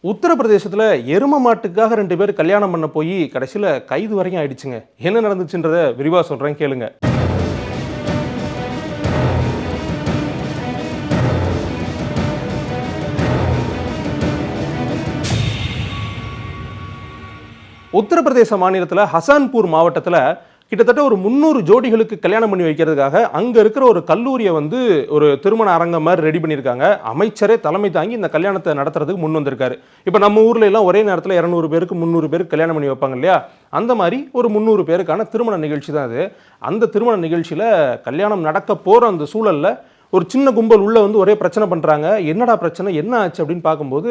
உத்தரப்பிரதேசத்துல எரும மாட்டுக்காக 2 பேர் கல்யாணம் பண்ண போய் கடைசியில கைது வரைக்கும் ஆயிடுச்சுங்க. என்ன நடந்துச்சுன்றத விரிவா சொல்றேன் கேளுங்க. உத்தரப்பிரதேச மாநிலத்துல ஹசான்பூர் மாவட்டத்துல கிட்டத்தட்ட ஒரு 300 ஜோடிகளுக்கு கல்யாணம் பண்ணி வைக்கிறதுக்காக அங்க இருக்கிற ஒரு கல்லூரியை ஒரு திருமண அரங்கம் மாதிரி ரெடி பண்ணியிருக்காங்க. அமைச்சரே தலைமை தாங்கி இந்த கல்யாணத்தை நடத்துறதுக்கு முன் வந்திருக்காரு. இப்போ நம்ம ஊர்ல எல்லாம் ஒரே நேரத்தில் 200 பேருக்கு 300 பேருக்கு கல்யாணம் பண்ணி வைப்பாங்க இல்லையா? அந்த மாதிரி ஒரு 300 பேருக்கான திருமண நிகழ்ச்சி தான் அது. அந்த திருமண நிகழ்ச்சியில கல்யாணம் நடக்க போற அந்த சூழல்ல ஒரு சின்ன கும்பல் உள்ள ஒரே பிரச்சனை பண்றாங்க. என்னடா பிரச்சனை, என்ன ஆச்சு அப்படின்னு பார்க்கும்போது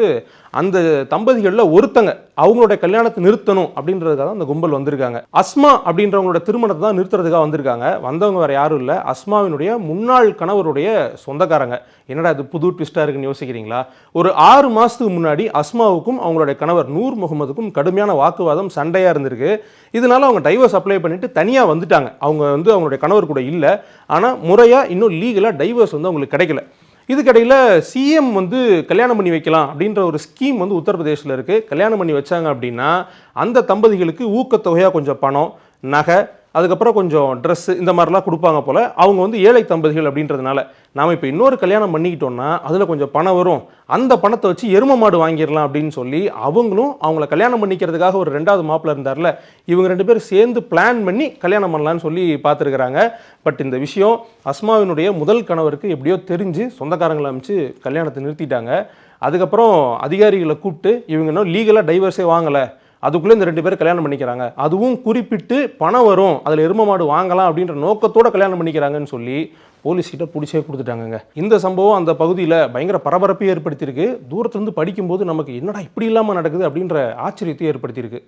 அந்த தம்பதிகள்ல ஒருத்தங்க அவங்களோட கல்யாணத்தை நிறுத்தணும் அப்படின்றதுக்காக அந்த கும்பல் வந்திருக்காங்க. அஸ்மா அப்படின்றவங்களோட திருமணத்தை தான் நிறுத்துறதுக்காக வந்திருக்காங்க. வந்தவங்க வேற யாரும் இல்லை, அஸ்மாவினுடைய முன்னாள் கணவருடைய சொந்தக்காரங்க. என்னடா இது புது ட்விஸ்டா இருக்குன்னு யோசிக்கிறீங்களா? ஒரு 6 மாசத்துக்கு முன்னாடி அஸ்மாவுக்கும் அவங்களுடைய கணவர் நூர் முகமதுக்கும் கடுமையான வாக்குவாதம், சண்டையா இருந்திருக்கு. இதனால அவங்க டைவர்ஸ் அப்ளை பண்ணிட்டு தனியா வந்துட்டாங்க. அவங்க அவங்களுடைய கணவர் கூட இல்லை. ஆனா முறையா இன்னும் லீகலா டைவர்ஸ் அவங்களுக்கு கிடைக்கல. இதுக்கடையில் சிஎம் கல்யாணம் பண்ணி வைக்கலாம் அப்படின்ற ஒரு ஸ்கீம் உத்தரப்பிரதேசில் இருக்கு. கல்யாணம் பண்ணி வச்சாங்க அப்படின்னா அந்த தம்பதிகளுக்கு ஊக்கத்தொகையாக கொஞ்சம் பணம், நகை, அதுக்கப்புறம் கொஞ்சம் ட்ரெஸ்ஸு இந்த மாதிரிலாம் கொடுப்பாங்க போல். அவங்க ஏழை தம்பதிகள் அப்படின்றதுனால நாம் இப்போ இன்னொரு கல்யாணம் பண்ணிக்கிட்டோம்னா அதில் கொஞ்சம் பணம் வரும், அந்த பணத்தை வச்சு எரும மாடு வாங்கிடலாம் அப்படின்னு சொல்லி அவங்களும் அவங்கள கல்யாணம் பண்ணிக்கிறதுக்காக ஒரு 2வது மாப்பிள்ள இருந்தார்ல, இவங்க 2 பேரும் சேர்ந்து பிளான் பண்ணி கல்யாணம் பண்ணலான்னு சொல்லி பார்த்துருக்குறாங்க. பட் இந்த விஷயம் அஸ்மாவினுடைய முதல் கணவருக்கு எப்படியோ தெரிஞ்சு சொந்தக்காரங்களை அமைச்சு கல்யாணத்தை நிறுத்திட்டாங்க. அதுக்கப்புறம் அதிகாரிகளை கூப்பிட்டு இவங்க இன்னும் லீகலாக டைவர்ஸே வாங்கலை, அதுக்குள்ளே இந்த 2 பேர் கல்யாணம் பண்ணிக்கிறாங்க, அதுவும் குறிப்பிட்டு பணம் வரும், அதில் எரும மாடு வாங்கலாம் அப்படின்ற நோக்கத்தோட கல்யாணம் பண்ணிக்கிறாங்கன்னு சொல்லி போலீஸ்கிட்ட பிடிச்சே கொடுத்துட்டாங்க. இந்த சம்பவம் அந்த பகுதியில் பயங்கர பரபரப்பை ஏற்படுத்தியிருக்கு. தூரத்துலேருந்து படிக்கும்போது நமக்கு என்னடா இப்படி இல்லாமல் நடக்குது அப்படின்ற ஆச்சரியத்தை ஏற்படுத்தியிருக்கு.